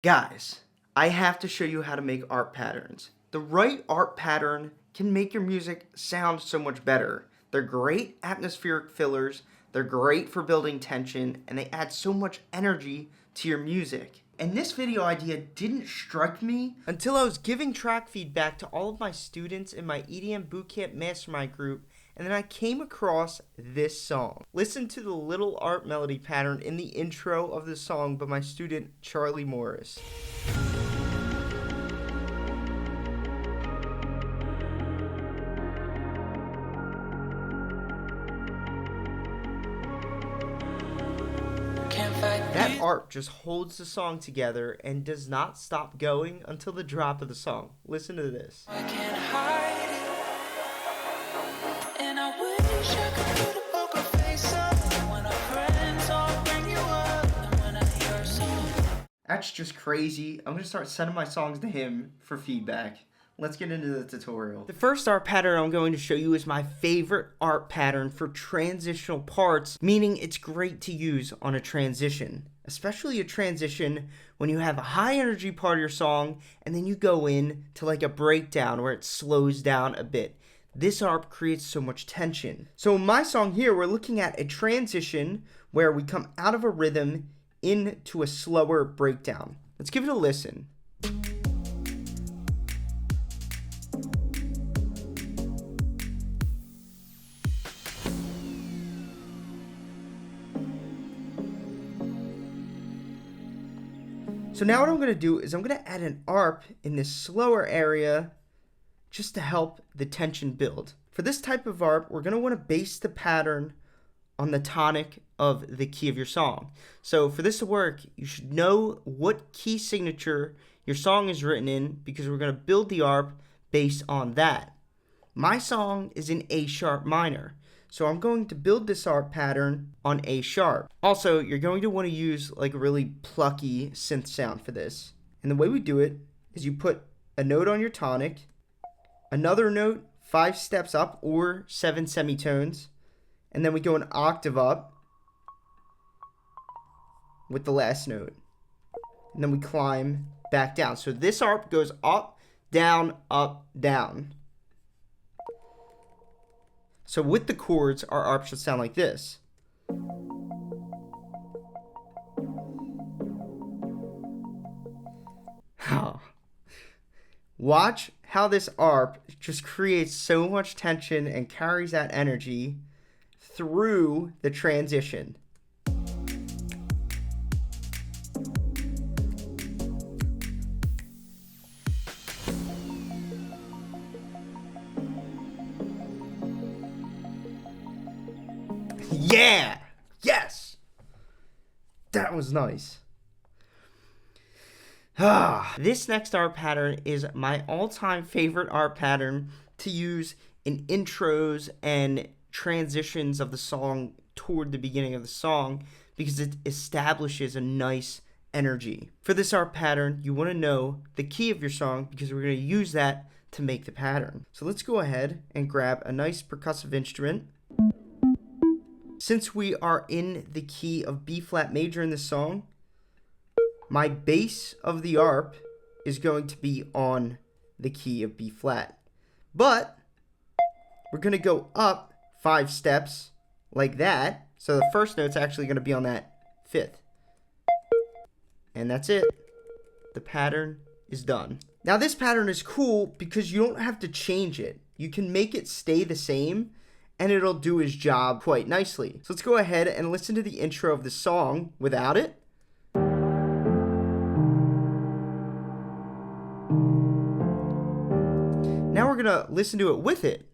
Guys, I have to show you how to make ARP patterns. The right ARP pattern can make your music sound so much better. They're great atmospheric fillers, they're great for building tension, and they add so much energy to your music. And this video idea didn't strike me until I was giving track feedback to all of my students in my EDM Bootcamp Mastermind group, and then I came across this song. Listen to the little ARP melody pattern in the intro of the song by my student Charlie Morris. That ARP just holds the song together and does not stop going until the drop of the song. Listen to this. I can't hide it, and I wish I could put a poker face up when our friends all bring you up and when I hear a song. That's just crazy. I'm gonna start sending my songs to him for feedback. Let's get into the tutorial. The first ARP pattern I'm going to show you is my favorite ARP pattern for transitional parts, meaning it's great to use on a transition, especially a transition when you have a high energy part of your song and then you go in to like a breakdown where it slows down a bit. This ARP creates so much tension. So in my song here, we're looking at a transition where we come out of a rhythm into a slower breakdown. Let's give it a listen. So now what I'm going to do is I'm going to add an ARP in this slower area just to help the tension build. For this type of ARP, we're going to want to base the pattern on the tonic of the key of your song. So for this to work, you should know what key signature your song is written in because we're going to build the ARP based on that. My song is in A sharp minor. So I'm going to build this ARP pattern on A sharp. Also, you're going to want to use like a really plucky synth sound for this. And the way we do it is you put a note on your tonic, another note 5 steps up or 7 semitones, and then we go an octave up with the last note. And then we climb back down. So this ARP goes up, down, down. So with the chords, our ARP should sound like this. Watch how this ARP just creates so much tension and carries that energy through the transition. Yeah! Yes! That was nice. This next ARP pattern is my all-time favorite ARP pattern to use in intros and transitions of the song toward the beginning of the song because it establishes a nice energy. For this ARP pattern, you want to know the key of your song because we're going to use that to make the pattern. So let's go ahead and grab a nice percussive instrument. Since we are in the key of B flat major in this song, my bass of the ARP is going to be on the key of B flat. But we're going to go up 5 steps like that. So the first note's actually going to be on that 5th. And that's it. The pattern is done. Now this pattern is cool because you don't have to change it. You can make it stay the same and it'll do its job quite nicely. So let's go ahead and listen to the intro of the song without it. Now we're gonna listen to it with it.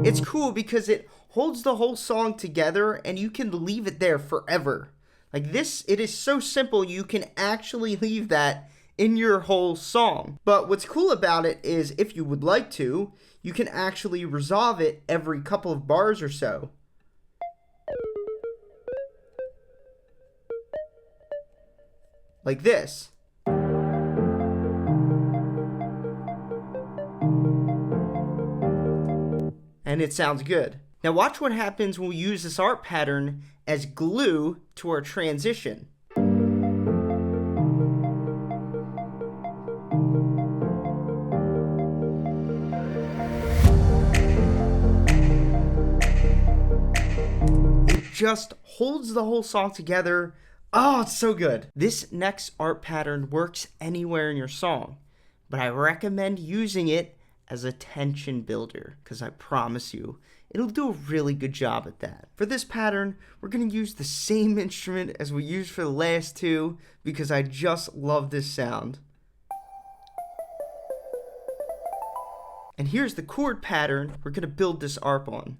It's cool because it holds the whole song together and you can leave it there forever. Like this, it is so simple, you can actually leave that in your whole song. But what's cool about it is if you would like to, you can actually resolve it every couple of bars or so. Like this. and it sounds good. Now watch what happens when we use this ARP pattern as glue to our transition. It just holds the whole song together. Oh, it's so good. This next ARP pattern works anywhere in your song, but I recommend using it as a tension builder, because I promise you, it'll do a really good job at that. For this pattern, we're going to use the same instrument as we used for the last two, because I just love this sound. And here's the chord pattern we're going to build this ARP on.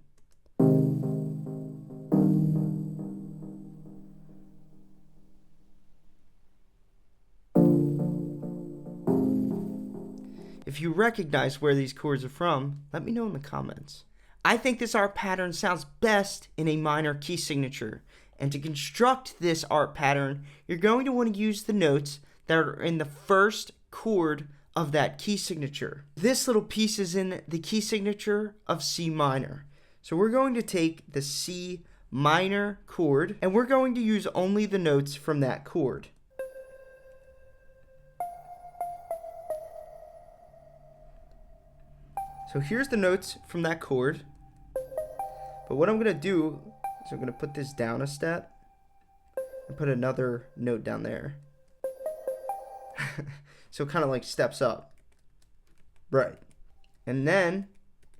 If you recognize where these chords are from, let me know in the comments. I think this ARP pattern sounds best in a minor key signature, and to construct this ARP pattern, you're going to want to use the notes that are in the first chord of that key signature. This little piece is in the key signature of C minor. So we're going to take the C minor chord, and we're going to use only the notes from that chord. So here's the notes from that chord. But what I'm going to do is I'm going to put this down a step and put another note down there. So it kind of like steps up. Right. And then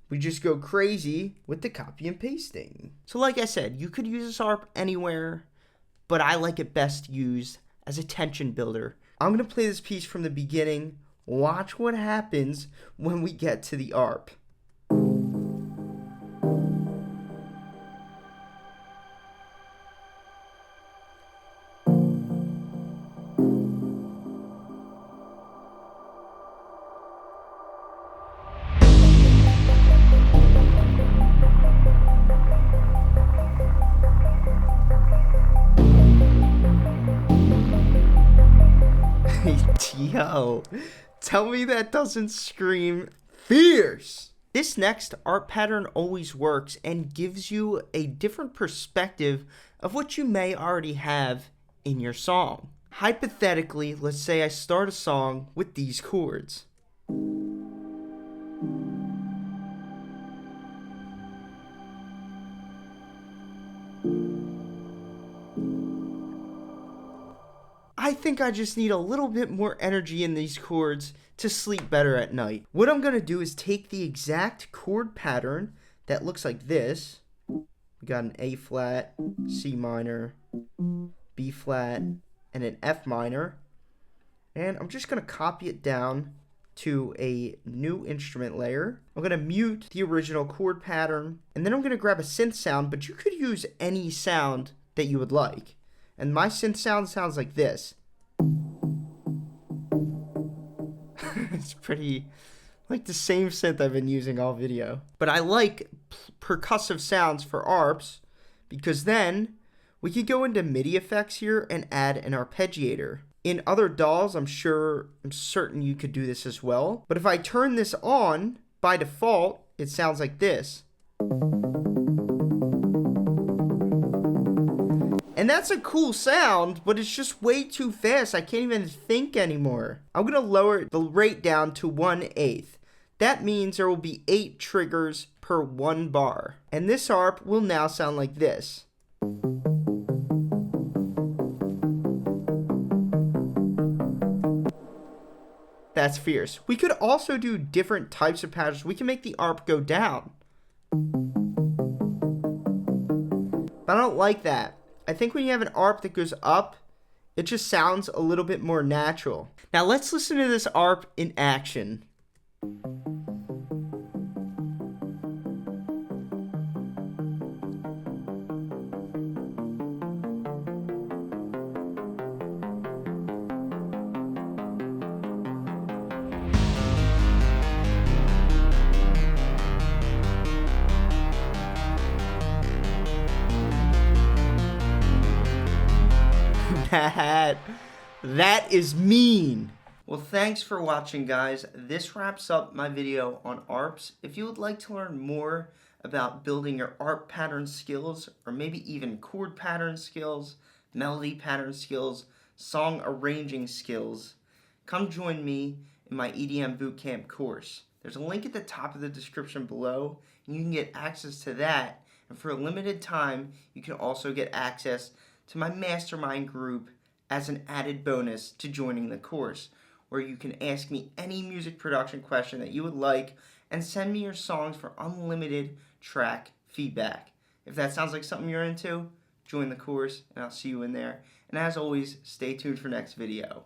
we just go crazy with the copy and pasting. So like I said, you could use this ARP anywhere, but I like it best used as a tension builder. I'm going to play this piece from the beginning. Watch what happens when we get to the ARP. Yo, tell me that doesn't scream fierce. This next ARP pattern always works and gives you a different perspective of what you may already have in your song. Hypothetically, let's say I start a song with these chords. I think I just need a little bit more energy in these chords to sleep better at night. What I'm going to do is take the exact chord pattern that looks like this. We got an A flat, C minor, B flat, and an F minor. And I'm just going to copy it down to a new instrument layer. I'm going to mute the original chord pattern. And then I'm going to grab a synth sound, but you could use any sound that you would like. And my synth sound sounds like this. It's pretty like the same synth I've been using all video. But I like percussive sounds for ARPs because then we could go into MIDI FX here and add an arpeggiator. In other DAWs, I'm certain you could do this as well. But if I turn this on, by default, it sounds like this. And that's a cool sound, but it's just way too fast. I can't even think anymore. I'm going to lower the rate down to 1/8. That means there will be 8 triggers per 1 bar. And this ARP will now sound like this. That's fierce. We could also do different types of patterns. We can make the ARP go down. But I don't like that. I think when you have an ARP that goes up, it just sounds a little bit more natural. Now let's listen to this ARP in action. That is mean. Well, thanks for watching, guys. This wraps up my video on ARPs. If you would like to learn more about building your ARP pattern skills, or maybe even chord pattern skills, melody pattern skills, song arranging skills, come join me in my EDM Bootcamp course. There's a link at the top of the description below, and you can get access to that. And for a limited time, you can also get access to my mastermind group as an added bonus to joining the course, where you can ask me any music production question that you would like and send me your songs for unlimited track feedback. If that sounds like something you're into, join the course, and I'll see you in there. And as always, stay tuned for next video.